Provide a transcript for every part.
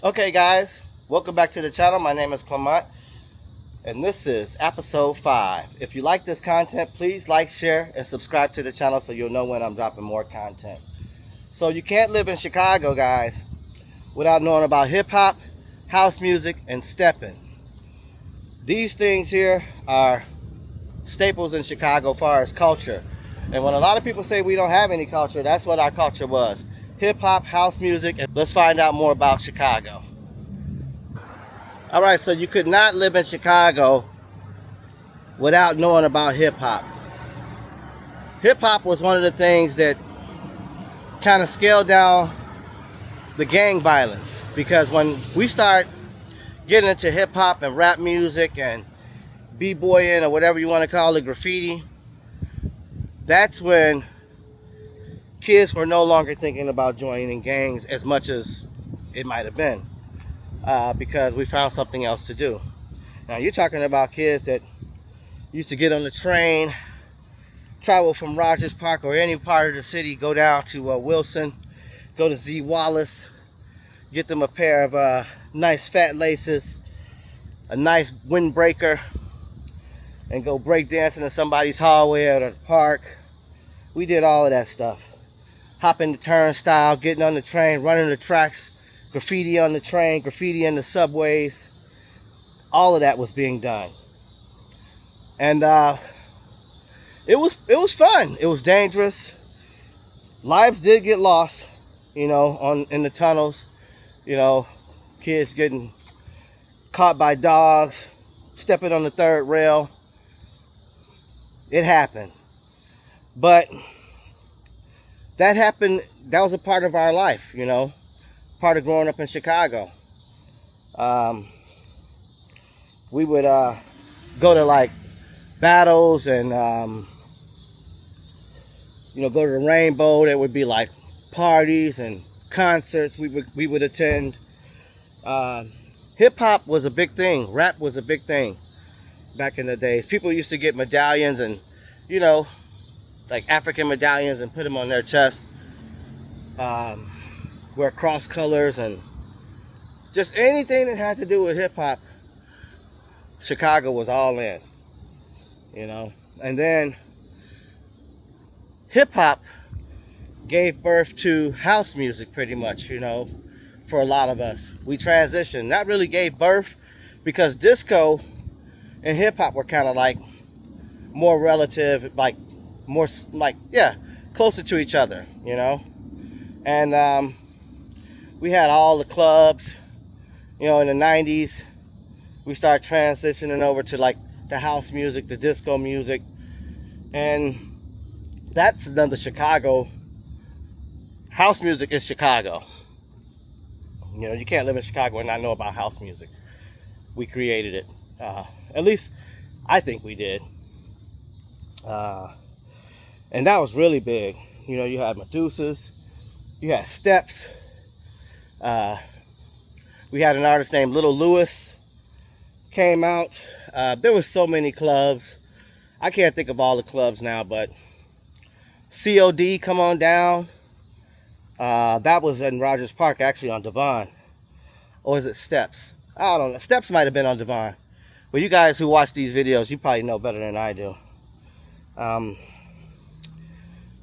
Okay guys, welcome back to the channel. My name is Kilmer and this is episode 5. If you like this content, please like, share, and subscribe to the channel so you'll know when I'm dropping more content. So you can't live in Chicago, guys, without knowing about hip-hop, house music, and stepping. These things here are staples in Chicago as far as culture. And when a lot of people say we don't have any culture, that's what our culture was. Hip-hop, house music, and let's find out more about Chicago. All right, so you could not live in Chicago without knowing about hip-hop. Hip-hop was one of the things that kind of scaled down the gang violence, because when we start getting into hip-hop and rap music and b-boying or whatever you want to call it, graffiti, that's when kids were no longer thinking about joining gangs as much as it might have been, because we found something else to do. Now you're talking about kids that used to get on the train, travel from Rogers Park or any part of the city, go down to Wilson, go to Z Wallace, get them a pair of nice fat laces, a nice windbreaker, and go break dancing in somebody's hallway at a park. We did all of that stuff. Hopping the turnstile, getting on the train, running the tracks, graffiti on the train, graffiti in the subways. All of that was being done. And it was fun. It was dangerous. Lives did get lost, you know, in the tunnels. You know, kids getting caught by dogs, stepping on the third rail. It happened. But that happened, that was a part of our life, you know, part of growing up in Chicago. We would go to like battles and you know, go to the Rainbow. There would be like parties and concerts we would attend. Hip-hop was a big thing. Rap was a big thing back in the days. People used to get medallions and, you know, like African medallions and put them on their chest. Wear cross colors and just anything that had to do with hip-hop. Chicago was all in, you know. And then hip-hop gave birth to house music pretty much, you know, for a lot of us. We transitioned, not really gave birth, because disco and hip-hop were kind of like more relative, like more like, yeah, closer to each other, you know. And we had all the clubs, you know, in the 90s. We started transitioning over to like the house music, the disco music, and that's another Chicago. House music is Chicago. You know, you can't live in Chicago and not know about house music. We created it. At least I think we did. And that was really big. You know, you had Medusas, you had Steps. We had an artist named Little Lewis came out. There were so many clubs. I can't think of all the clubs now, but COD, Come On Down. That was in Rogers Park, actually on Devon. Or is it Steps? I don't know. Steps might have been on Devon. But you guys who watch these videos, you probably know better than I do.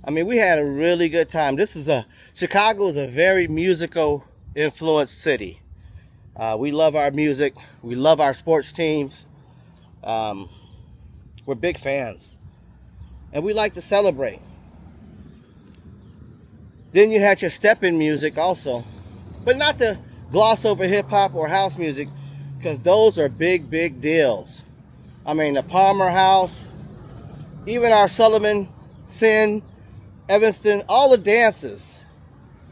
I mean, we had a really good time. Chicago is a very musical influenced city. We love our music. We love our sports teams. We're big fans. And we like to celebrate. Then you had your step-in music also. But not to gloss over hip-hop or house music, because those are big, big deals. I mean, the Palmer House, even our Sullivan, Sin, Evanston, all the dances.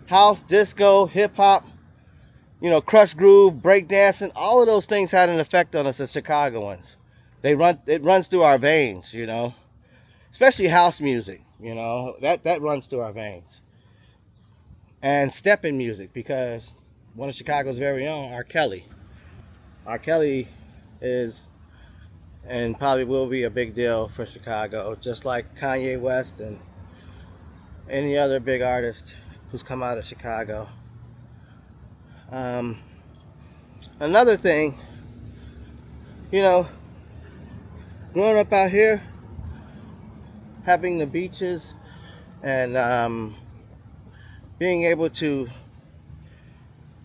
House, disco, hip-hop, you know, crush groove, breakdancing, all of those things had an effect on us as Chicagoans. It runs through our veins, you know. Especially house music, you know, that runs through our veins. And step-in music, because one of Chicago's very own, R. Kelly. R. Kelly is and probably will be a big deal for Chicago, just like Kanye West and any other big artist who's come out of Chicago. Another thing, you know, growing up out here, having the beaches and being able to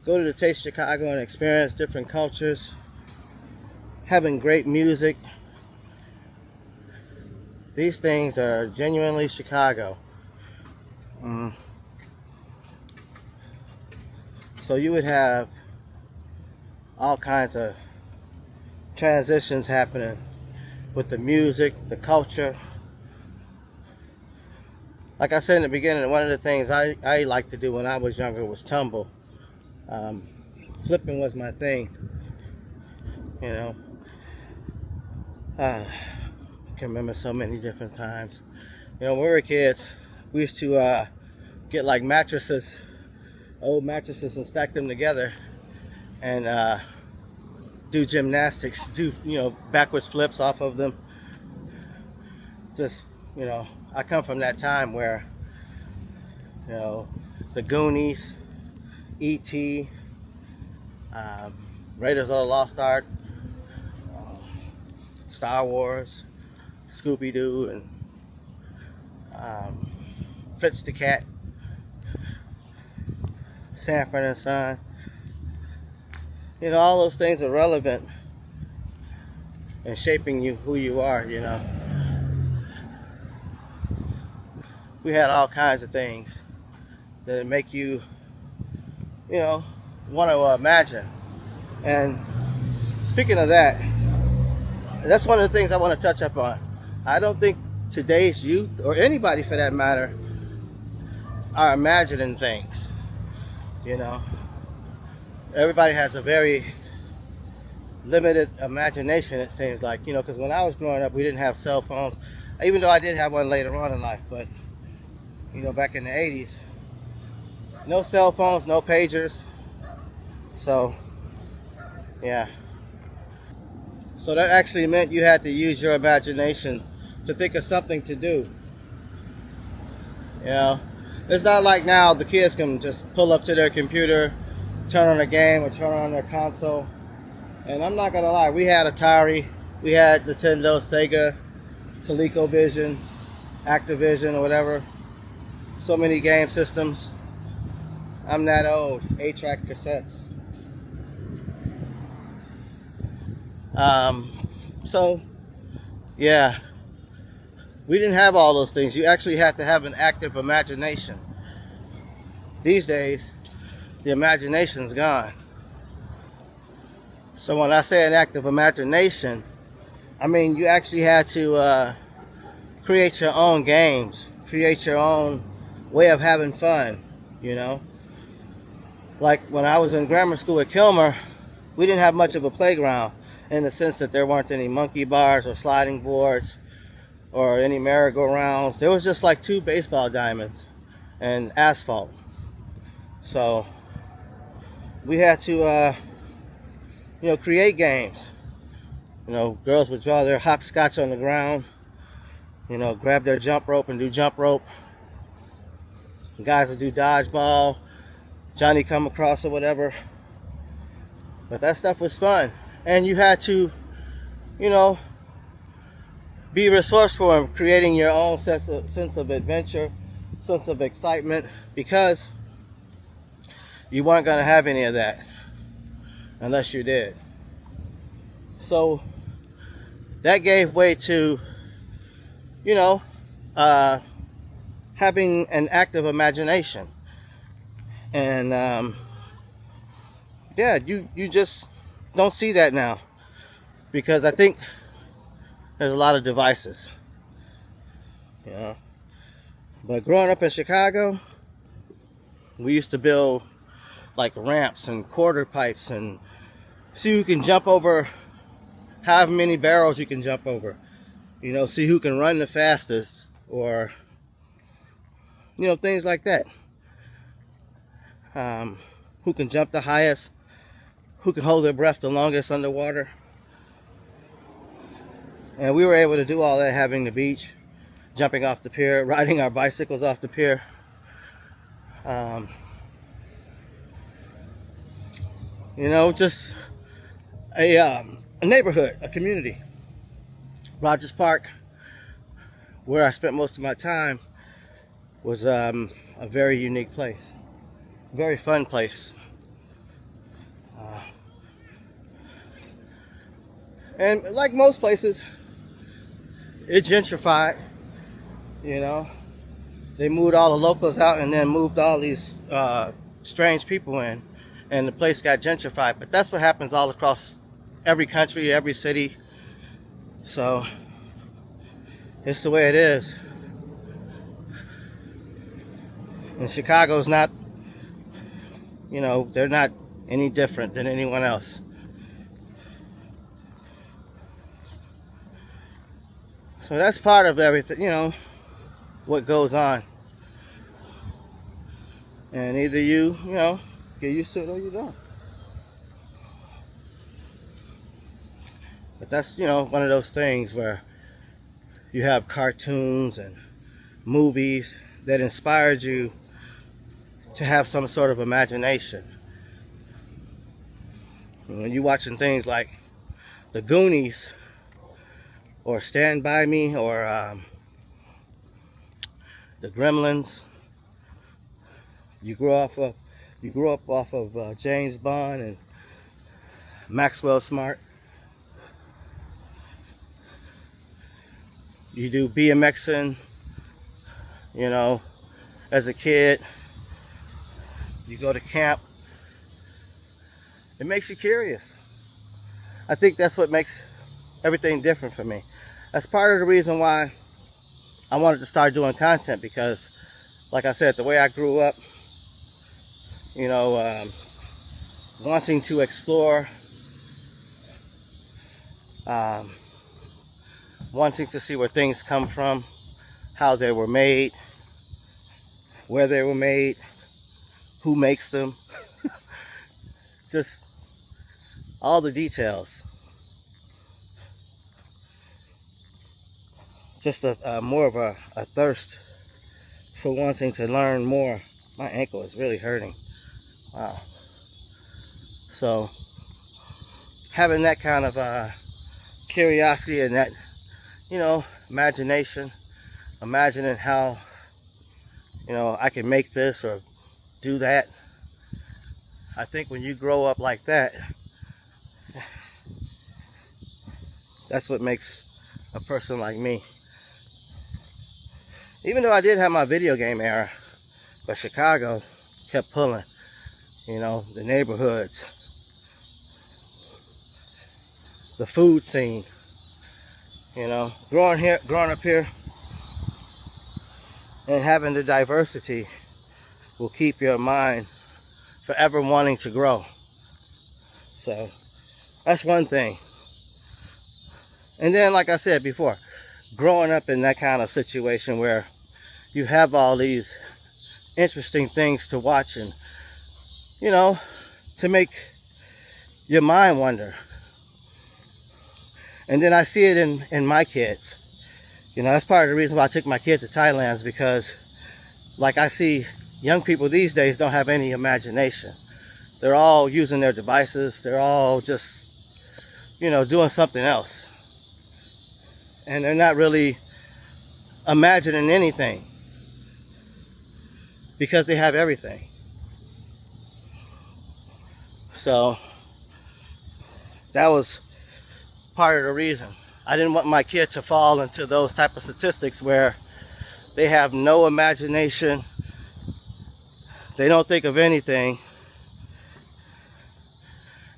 go to the Taste Chicago and experience different cultures, having great music, these things are genuinely Chicago. So you would have all kinds of transitions happening with the music, the culture. Like I said in the beginning, one of the things I liked to do when I was younger was tumble. Flipping was my thing, you know. I can remember so many different times. You know, when we were kids, we used to get like mattresses, old mattresses, and stack them together and do gymnastics, do, you know, backwards flips off of them. Just, you know, I come from that time where, you know, the Goonies, E.T., Raiders of the Lost Ark, Star Wars, Scooby-Doo, and Fritz the Cat, Sanford and Son. You know, all those things are relevant in shaping you, who you are, you know. We had all kinds of things that make you, you know, want to imagine. And speaking of that, that's one of the things I want to touch up on. I don't think today's youth, or anybody for that matter, are imagining things, you know. Everybody has a very limited imagination, it seems like, you know, because when I was growing up, we didn't have cell phones, even though I did have one later on in life. But, you know, back in the 80s, no cell phones, no pagers. So, yeah. So that actually meant you had to use your imagination to think of something to do. You know, it's not like now the kids can just pull up to their computer, turn on a game or turn on their console. And I'm not gonna lie, we had Atari, we had Nintendo, Sega, ColecoVision, Activision, or whatever. So many game systems. I'm that old. 8-track cassettes. So, yeah, we didn't have all those things. You actually had to have an active imagination. These days, the imagination's gone. So when I say an active imagination, I mean you actually had to create your own games, create your own way of having fun, you know. Like when I was in grammar school at Kilmer, we didn't have much of a playground, in the sense that there weren't any monkey bars or sliding boards or any merry-go-rounds. There was just like 2 baseball diamonds and asphalt. So we had to you know, create games. You know, girls would draw their hopscotch on the ground, you know, grab their jump rope and do jump rope. Guys would do dodgeball, Johnny come across or whatever. But that stuff was fun. And you had to, you know, be resourceful in creating your own sense of adventure, sense of excitement, because you weren't going to have any of that unless you did. So that gave way to, you know, having an active imagination. And yeah, you just don't see that now, because I think there's a lot of devices, you know. But growing up in Chicago, we used to build like ramps and quarter pipes and see who can jump over, how many barrels you can jump over, you know, see who can run the fastest, or, you know, things like that. Who can jump the highest, who can hold their breath the longest underwater. And we were able to do all that having the beach, jumping off the pier, riding our bicycles off the pier. You know, just a neighborhood, a community. Rogers Park, where I spent most of my time, was a very unique place, very fun place. And like most places, it gentrified, you know. They moved all the locals out and then moved all these strange people in, and the place got gentrified. But that's what happens all across every country, every city. So it's the way it is. And Chicago's not, you know, they're not any different than anyone else. So that's part of everything, you know, what goes on. And either you know, get used to it or you don't. But that's, you know, one of those things where you have cartoons and movies that inspired you to have some sort of imagination. And when you're watching things like The Goonies or Stand By Me or The Gremlins, you grew up off of James Bond and Maxwell Smart. You do BMXing, you know, as a kid. You go to camp. It makes you curious. I think that's what makes everything different for me. That's part of the reason why I wanted to start doing content, because, like I said, the way I grew up, you know, wanting to explore, wanting to see where things come from, how they were made, where they were made, who makes them, just all the details. Just more of a thirst for wanting to learn more. My ankle is really hurting. Wow. So having that kind of curiosity and that, you know, imagination, imagining how, you know, I can make this or do that. I think when you grow up like that, that's what makes a person like me. Even though I did have my video game era, but Chicago kept pulling, you know, the neighborhoods, the food scene, you know, growing up here and having the diversity will keep your mind forever wanting to grow. So that's one thing. And then, like I said before, growing up in that kind of situation where you have all these interesting things to watch and, you know, to make your mind wonder. And then I see it in my kids. You know, that's part of the reason why I took my kid to Thailand, is because, like, I see young people these days don't have any imagination. They're all using their devices. They're all just, you know, doing something else. And they're not really imagining anything because they have everything. So that was part of the reason. I didn't want my kid to fall into those type of statistics where they have no imagination, they don't think of anything.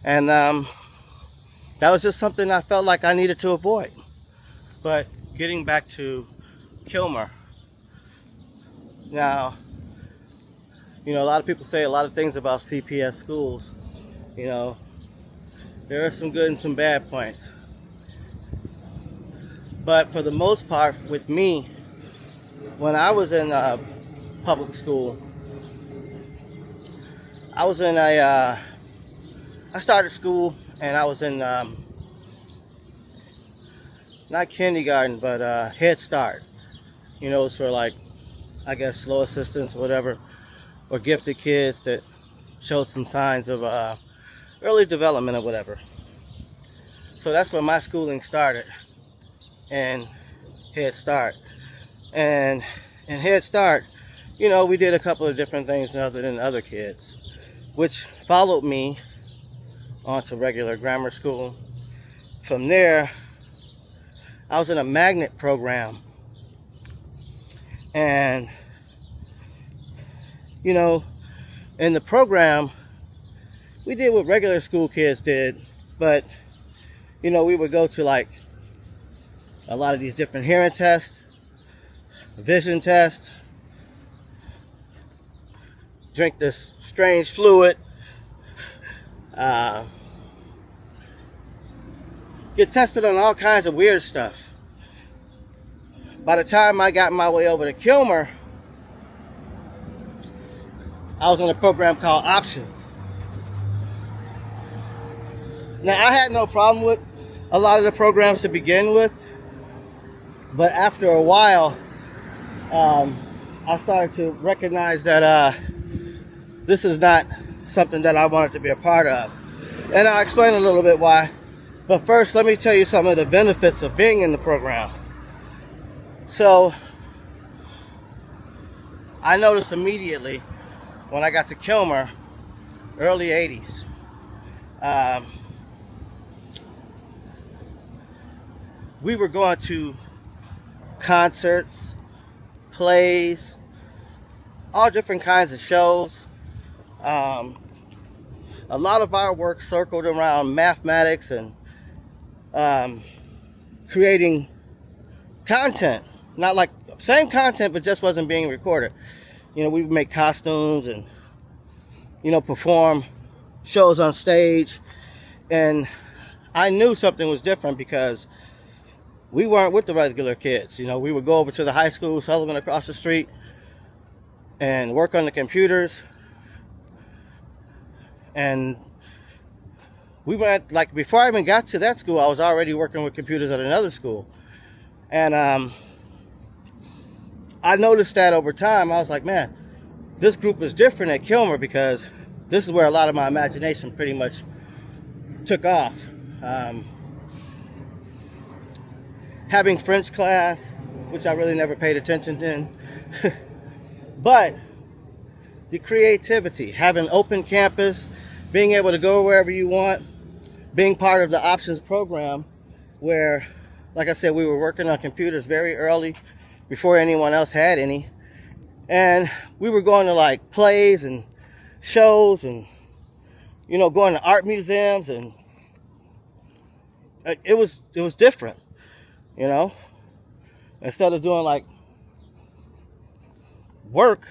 And that was just something I felt like I needed to avoid. But getting back to Kilmer, now, you know, a lot of people say a lot of things about CPS schools. You know, there are some good and some bad points. But for the most part, with me, when I was in public school, I was in I started school and I was in not kindergarten, but Head Start. You know, it's for, like, I guess, slow assistance or whatever, or gifted kids that show some signs of early development or whatever. So that's where my schooling started, and Head Start. And in Head Start, you know, we did a couple of different things other than other kids, which followed me onto regular grammar school. From there, I was in a magnet program. And, you know, in the program, we did what regular school kids did, but, you know, we would go to like a lot of these different hearing tests, vision tests, drink this strange fluid, get tested on all kinds of weird stuff. By the time I got my way over to Kilmer, I was in a program called Options. Now, I had no problem with a lot of the programs to begin with, but after a while, I started to recognize that this is not something that I wanted to be a part of. And I'll explain a little bit why. But first, let me tell you some of the benefits of being in the program. So, I noticed immediately when I got to Kilmer, early 80s, we were going to concerts, plays, all different kinds of shows. A lot of our work circled around mathematics and creating content. Not like same content, but just wasn't being recorded. You know, we would make costumes and, you know, perform shows on stage. And I knew something was different because we weren't with the regular kids. You know, we would go over to the high school, Sullivan across the street, and work on the computers. And we went, like, before I even got to that school, I was already working with computers at another school. And I noticed that over time. I was like, man, this group is different at Kilmer, because this is where a lot of my imagination pretty much took off. Having French class, which I really never paid attention to, but the creativity, having open campus, being able to go wherever you want, being part of the Options program, where, like I said, we were working on computers very early, before anyone else had any. And we were going to like plays and shows and, you know, going to art museums, and it was different, you know. Instead of doing like work,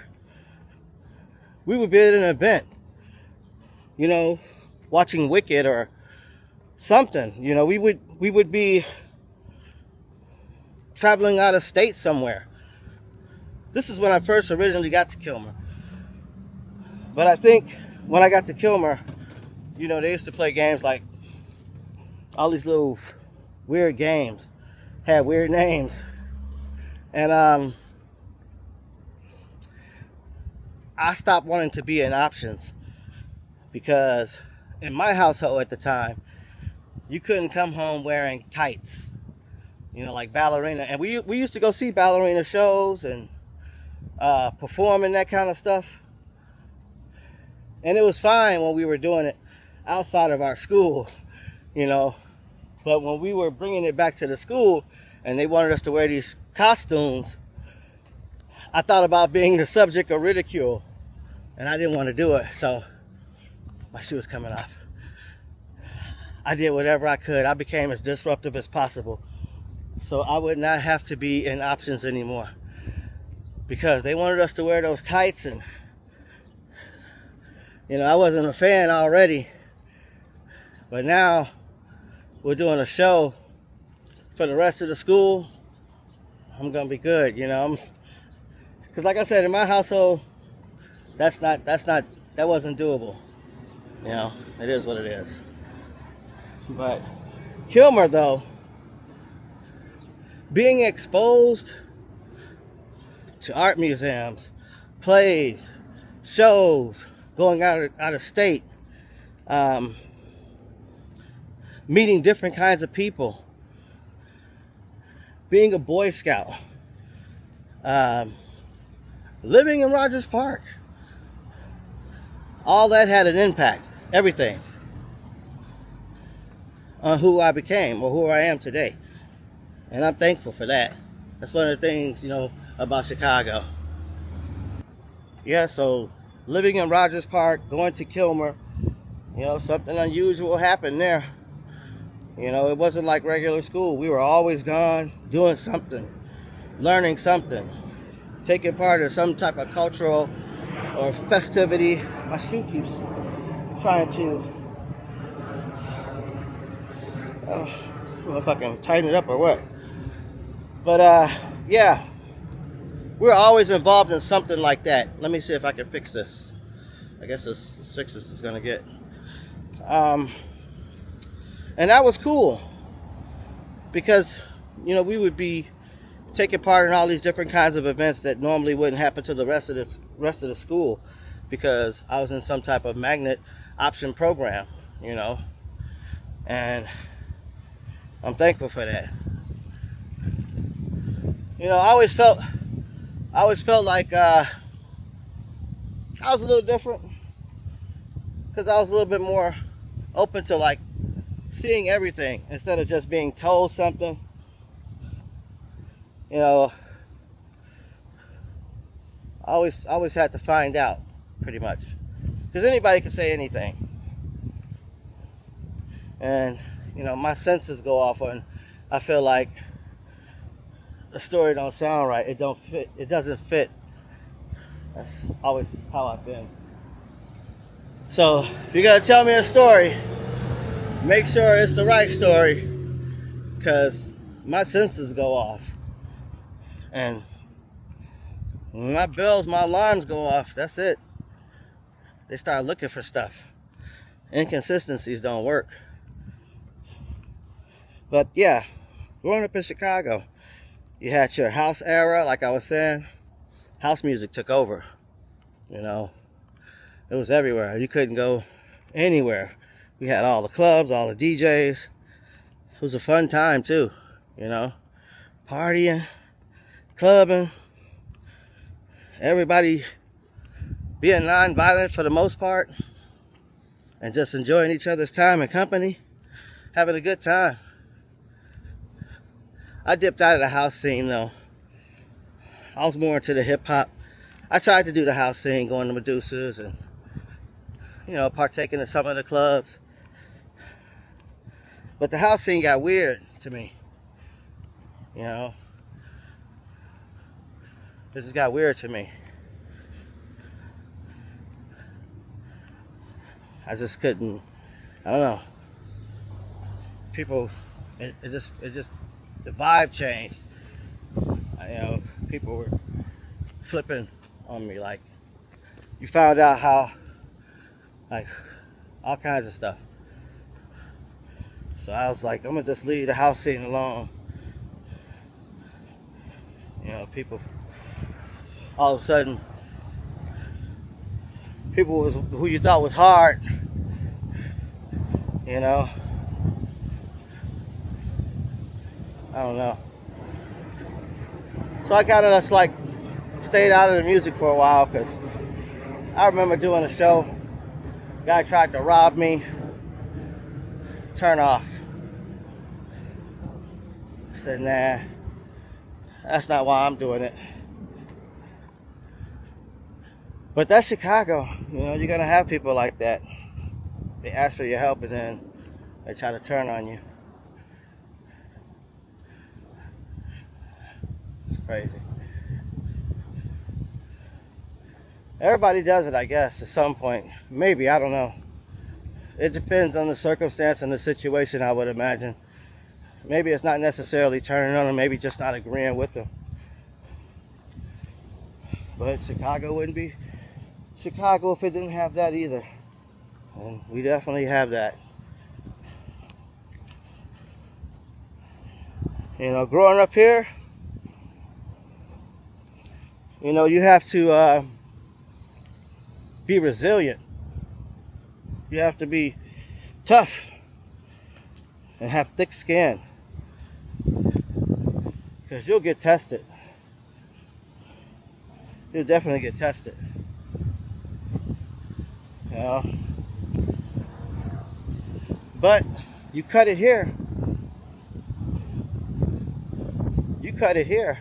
we would be at an event, you know, watching Wicked or something. You know, we would be traveling out of state somewhere. This is when I first originally got to Kilmer. But I think when I got to Kilmer, you know, they used to play games like all these little weird games, had weird names. And I stopped wanting to be in Options, because in my household at the time, you couldn't come home wearing tights, you know, like ballerina. And we used to go see ballerina shows and perform and that kind of stuff. And it was fine when we were doing it outside of our school, you know. But when we were bringing it back to the school and they wanted us to wear these costumes, I thought about being the subject of ridicule, and I didn't want to do it. So my shoe was coming off. I did whatever I could. I became as disruptive as possible, so I would not have to be in Options anymore, because they wanted us to wear those tights, and, you know, I wasn't a fan already. But now we're doing a show for the rest of the school. I'm gonna be good, you know. Because like I said, in my household, that wasn't doable. You know, it is what it is. But Kilmer, though, being exposed to art museums, plays, shows, going out of state, meeting different kinds of people, being a Boy Scout, living in Rogers Park. All that had an impact, everything, on who I became or who I am today. And I'm thankful for that. That's one of the things, about Chicago. Yeah, so living in Rogers Park, going to Kilmer, something unusual happened there. It wasn't like regular school. We were always gone, doing something, learning something, taking part in some type of cultural or festivity. My shoe keeps trying to, I don't know if I can tighten it up or what. But yeah, we're always involved in something like that. Let me see if I can fix this. I guess this fix this is gonna get. And that was cool because we would be taking part in all these different kinds of events that normally wouldn't happen to the rest of the school, because I was in some type of magnet option program, and I'm thankful for that. I always felt like I was a little different because I was a little bit more open to like seeing everything instead of just being told something. I always had to find out, pretty much, because anybody can say anything, and my senses go off when I feel like a story don't sound right. It don't fit. It doesn't fit. That's always how I've been. So if you're gonna tell me a story, make sure it's the right story, because my senses go off, and when my bells, my alarms go off, that's it. They start looking for stuff. Inconsistencies don't work. But yeah, growing up in Chicago, you had your house era, like I was saying. House music took over. It was everywhere. You couldn't go anywhere. We had all the clubs, all the DJs. It was a fun time too, partying, clubbing, everybody being non-violent for the most part, and just enjoying each other's time and company, having a good time. I dipped out of the house scene though. I was more into the hip hop. I tried to do the house scene, going to Medusa's and partaking in some of the clubs. But the house scene got weird to me. It just got weird to me. I just couldn't. I don't know. People, it just the vibe changed. People were flipping on me, like you found out how, like, all kinds of stuff. So I was like, I'm gonna just leave the house scene alone. People, all of a sudden, people who you thought was hard, I don't know. So I kind of just like stayed out of the music for a while, because I remember doing a show. Guy tried to rob me. Turn off. I said, nah, that's not why I'm doing it. But that's Chicago. You're gonna have people like that. They ask for your help and then they try to turn on you. It's crazy. Everybody does it, I guess, at some point. Maybe, I don't know. It depends on the circumstance and the situation, I would imagine. Maybe it's not necessarily turning on them, maybe just not agreeing with them. But Chicago wouldn't be Chicago if it didn't have that either. And we definitely have that. Growing up here, you have to be resilient. You have to be tough. and have thick skin, because you'll get tested. You'll definitely get tested. You know? But you cut it here. You cut it here,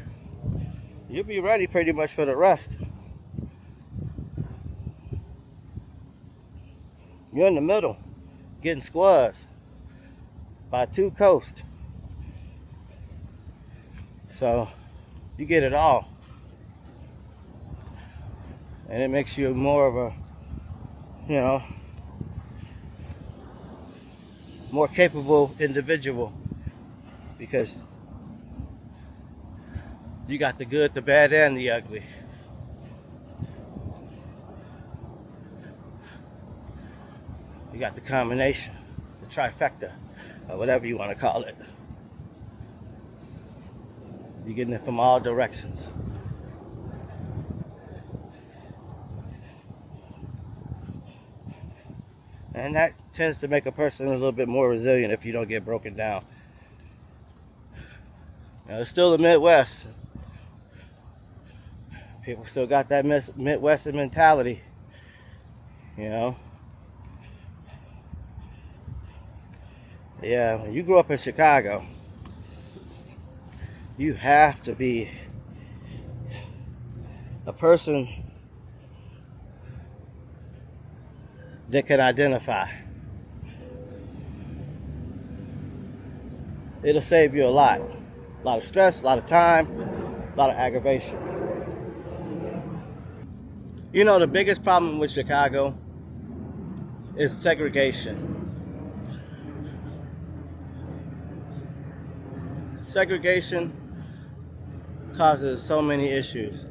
you'll be ready pretty much for the rest. You're in the middle, getting squads by two coasts. So you get it all. And it makes you more of a, you know, more capable individual, because you got the good, the bad, and the ugly. You got the combination, the trifecta, or whatever you want to call it. You're getting it from all directions. And that tends to make a person a little bit more resilient if you don't get broken down. Now, it's still the Midwest. People still got that Midwestern mentality, you know. Yeah, when you grew up in Chicago, you have to be a person that can identify. It'll save you a lot of stress, a lot of time, a lot of aggravation. You know, the biggest problem with Chicago is segregation. Segregation causes so many issues.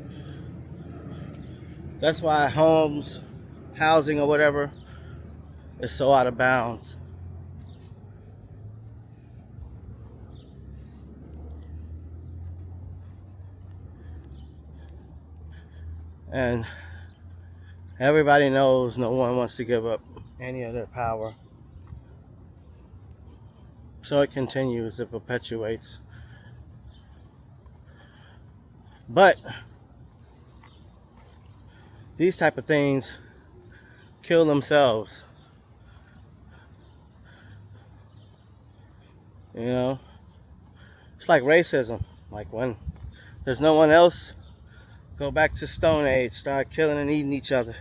That's why housing or whatever is so out of bounds. And everybody knows no one wants to give up any of their power. So it continues, it perpetuates. But these type of things kill themselves. You know? It's like racism. Like when there's no one else, go back to Stone Age, start killing and eating each other.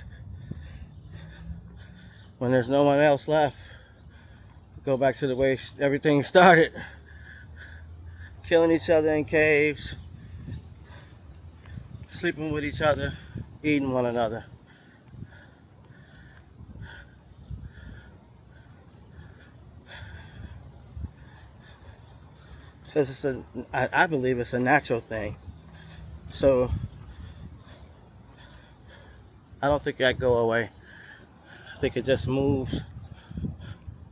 When there's no one else left, go back to the way everything started. Killing each other in caves, sleeping with each other, eating one another. Because I believe it's a natural thing. So I don't think that go away. I think it just moves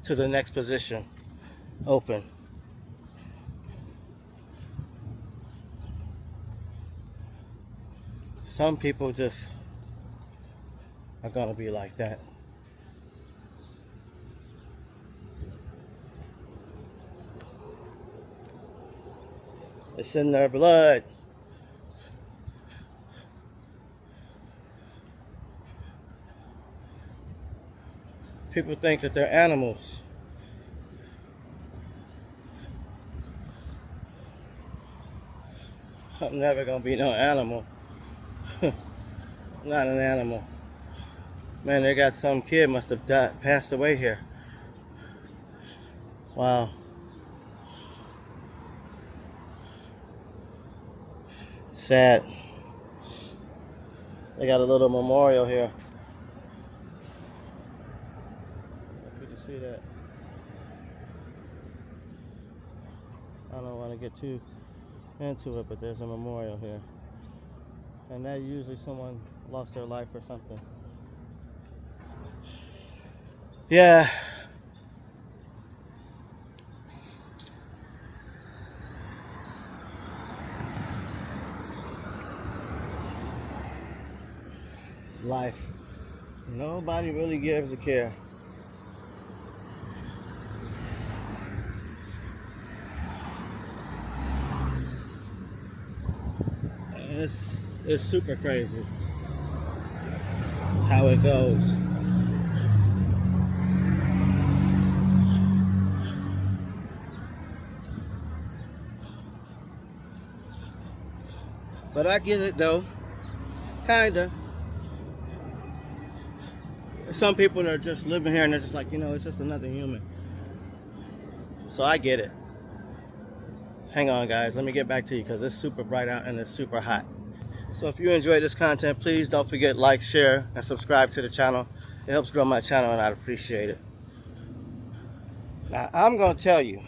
to the next position, open. Some people just are gonna be like that. It's in their blood. People think that they're animals. I'm never gonna be no animal. Not an animal. Man, they got some kid must have passed away here. Wow. Sad. They got a little memorial here. If you can see that. I don't want to get too into it, but there's a memorial here. And that usually someone lost their life or something. Yeah. Life. Nobody really gives a care. it's super crazy how it goes. But I get it though, kinda. Some people are just living here and they're just like, it's just another human. So I get it. Hang on guys, let me get back to you because it's super bright out and it's super hot. So if you enjoy this content, please don't forget like, share, and subscribe to the channel. It helps grow my channel and I'd appreciate it. Now I'm gonna tell you,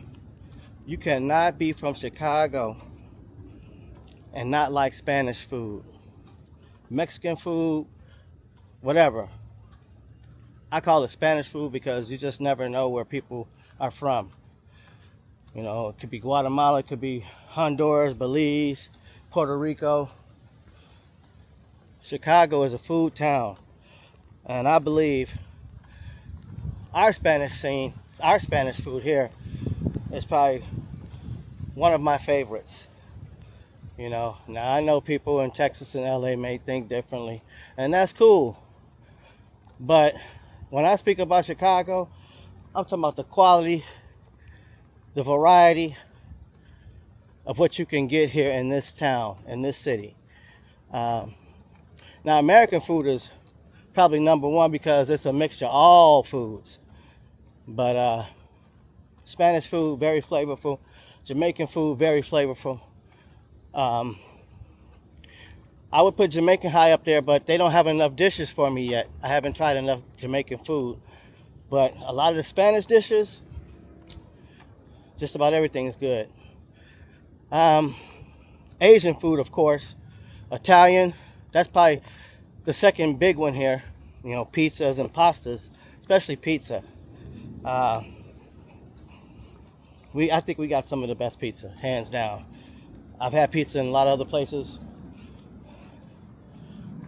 you cannot be from Chicago and not like Spanish food, Mexican food, whatever. I call it Spanish food because you just never know where people are from. It could be Guatemala, it could be Honduras, Belize, Puerto Rico. Chicago is a food town. And I believe our Spanish scene, our Spanish food here is probably one of my favorites. Now I know people in Texas and LA may think differently, and that's cool. But when I speak about Chicago, I'm talking about the quality, the variety of what you can get here in this town, in this city. Now American food is probably number one because it's a mixture of all foods. But Spanish food, very flavorful. Jamaican food, very flavorful. I would put Jamaican high up there, but they don't have enough dishes for me yet. I haven't tried enough Jamaican food. But a lot of the Spanish dishes, just about everything is good. Asian food, of course. Italian, that's probably the second big one here. Pizzas and pastas, especially pizza. I think we got some of the best pizza, hands down. I've had pizza in a lot of other places.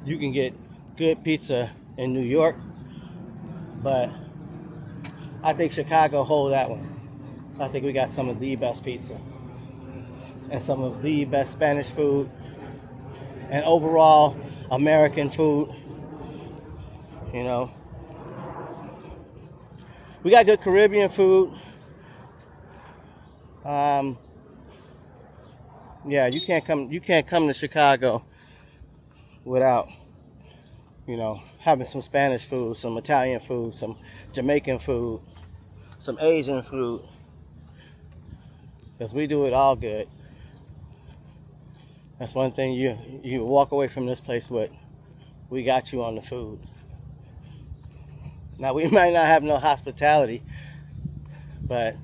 You can get good pizza in New York, but I think Chicago hold that one. I think we got some of the best pizza and some of the best Spanish food and overall American food. We got good Caribbean food. Yeah, you can't come to Chicago without having some Spanish food, some Italian food, some Jamaican food, some Asian food, because we do it all good. That's one thing you walk away from this place with. We got you on the food. Now we might not have no hospitality, but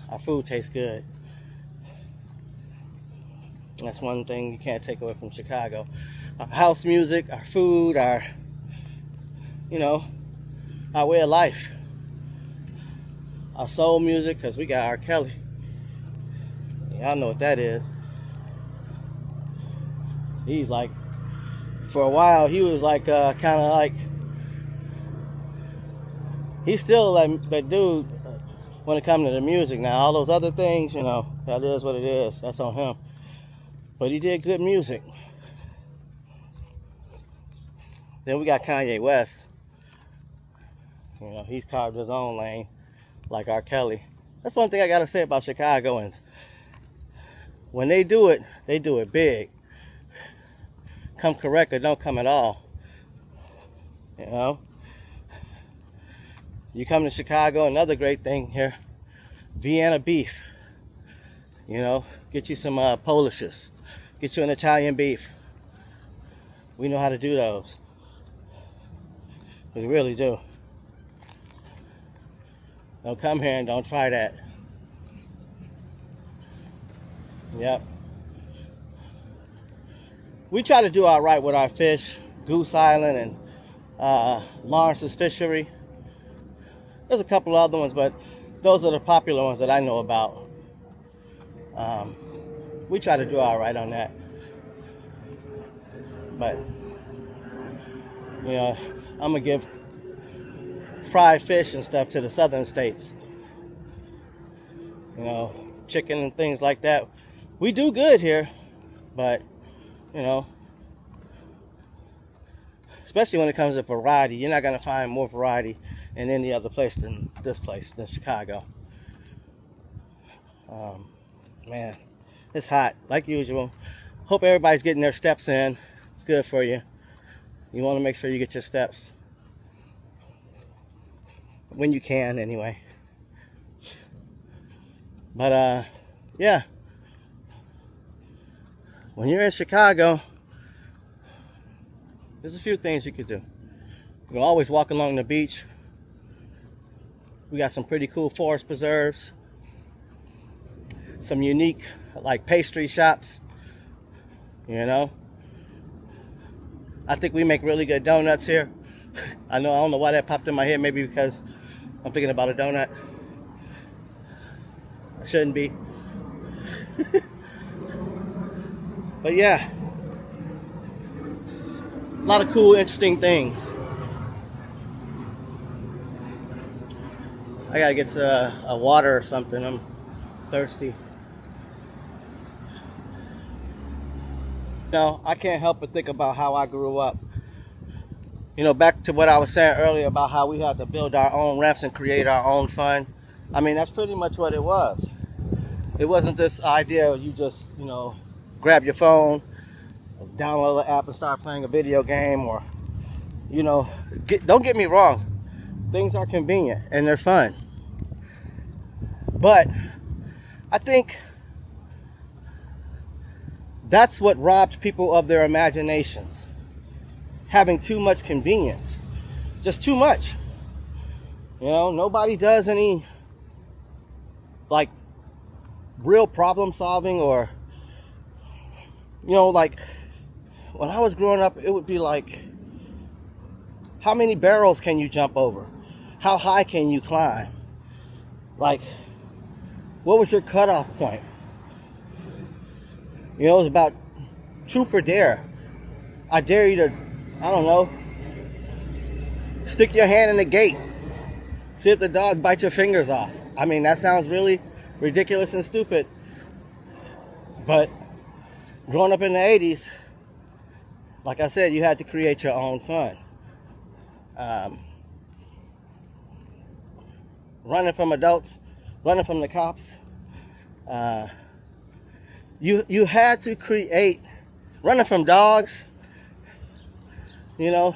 our food tastes good. That's one thing you can't take away from Chicago. Our house music, our food, our way of life. Our soul music, because we got R. Kelly. Y'all know what that is. He's like, for a while, he was like, kind of like, he's still like that dude when it comes to the music. Now, all those other things, that is what it is. That's on him. But he did good music. Then we got Kanye West. He's carved his own lane, like R. Kelly. That's one thing I gotta say about Chicagoans. When they do it big. Come correct or don't come at all. You come to Chicago, another great thing here, Vienna beef. Get you some Polishes. Get you an Italian beef. We know how to do those. We really do. Don't come here and don't try that. Yep. We try to do all right with our fish, Goose Island and Lawrence's Fishery. There's a couple other ones, but those are the popular ones that I know about. We try to do all right on that. But, I'm going to give fried fish and stuff to the southern states. Chicken and things like that. We do good here, but You know, especially when it comes to variety. You're not going to find more variety in any other place than this place, than Chicago. Man, it's hot, like usual. Hope everybody's getting their steps in. It's good for you. You want to make sure you get your steps. When you can, anyway. But, yeah. When you're in Chicago, there's a few things you could do. You can always walk along the beach. We got some pretty cool forest preserves. Some unique, like, pastry shops. You know? I think we make really good donuts here. I don't know why that popped in my head. Maybe because I'm thinking about a donut. I shouldn't be. But yeah. A lot of cool, interesting things. I gotta get to a water or something. I'm thirsty. No, I can't help but think about how I grew up. You know, back to what I was saying earlier about how we had to build our own ramps and create our own fun. I mean, that's pretty much what it was. It wasn't this idea of you just, you know, grab your phone, download the app and start playing a video game, or, you know, don't get me wrong. Things are convenient and they're fun. But I think that's what robs people of their imaginations. Having too much convenience. Just too much. You know, nobody does any, like, real problem solving, or, you know, like, when I was growing up, it would be like, how many barrels can you jump over? How high can you climb? Like, what was your cutoff point? You know, it was about truth or dare. I dare you to, I don't know, stick your hand in the gate. See if the dog bites your fingers off. I mean, that sounds really ridiculous and stupid. But growing up in the 80s, like I said, you had to create your own fun. Running from adults, running from the cops. You had to create, running from dogs, you know,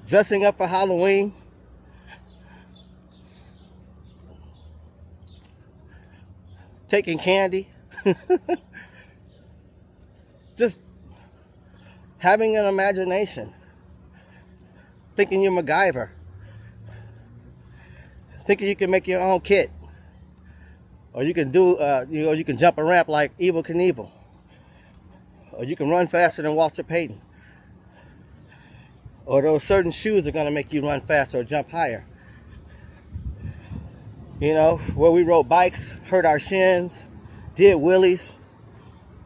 dressing up for Halloween, taking candy, just having an imagination, thinking you're MacGyver. Thinking you can make your own kit, or you can do, you know, you can jump a ramp like Evel Knievel, or you can run faster than Walter Payton, or those certain shoes are going to make you run faster or jump higher. You know, where we rode bikes, hurt our shins, did wheelies,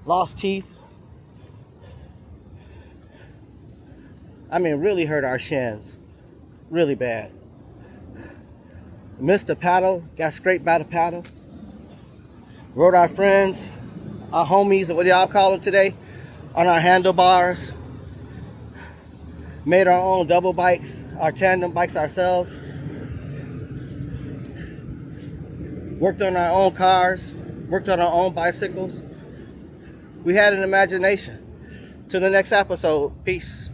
lost teeth. I mean, really hurt our shins, really bad. Missed a paddle, got scraped by the paddle. Rode our friends, our homies, or what y'all call them today, on our handlebars. Made our own double bikes, our tandem bikes ourselves. Worked on our own cars, worked on our own bicycles. We had an imagination. Till the next episode, peace.